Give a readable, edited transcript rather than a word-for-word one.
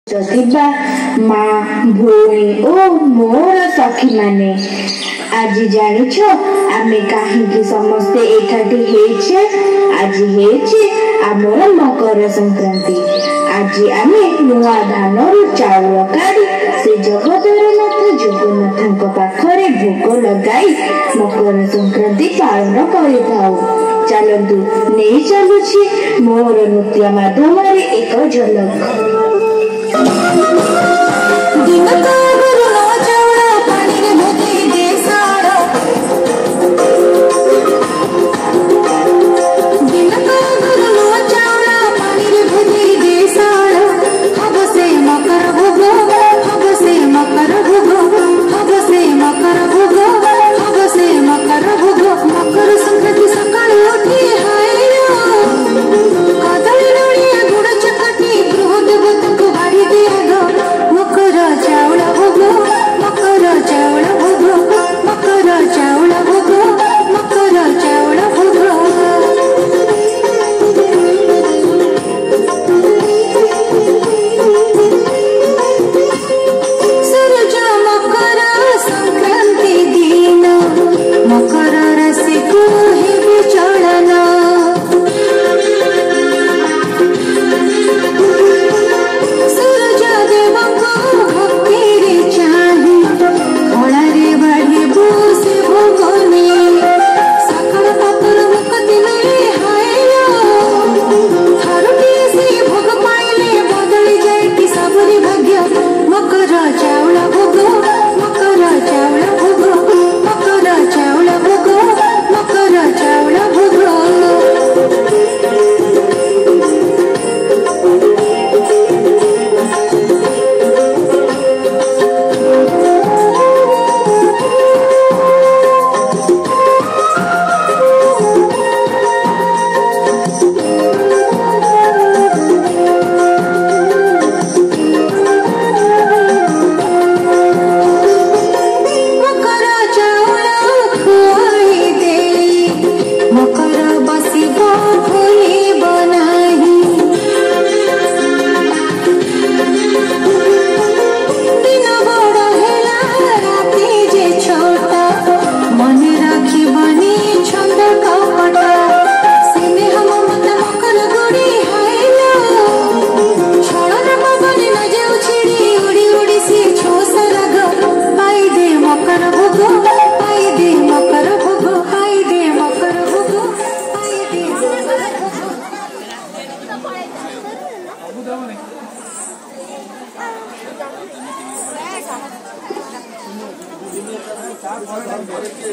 ଥିବା ମା ଭଉଣୀ ଓ ମୋର ସଖୀ ମାନେ ଆଜି ଜାଣିଛ ଆମେ କାହିଁକି ସମସ୍ତେ ଏକାଠି ହେଇଛେ? ଆଜି ହେଉଛି ଆମର ମକର ସଂକ୍ରାନ୍ତି। ଆଜି ଆମେ ନୂଆ ଧାନରୁ ଚାଉଳ କାଢି ସେ ଜଗତରନାଥ ଜଗନ୍ନାଥଙ୍କ ପାଖରେ ଭୋଗ ଲଗାଇ ମକର ସଂକ୍ରାନ୍ତି ପାଳନ କରିଥାଉ। ଚାଲନ୍ତୁ ନେଇ ଚାଲୁଛି ମୋର ନୃତ୍ୟ ମାଧ୍ୟମରେ ଏକ ଝଲକ।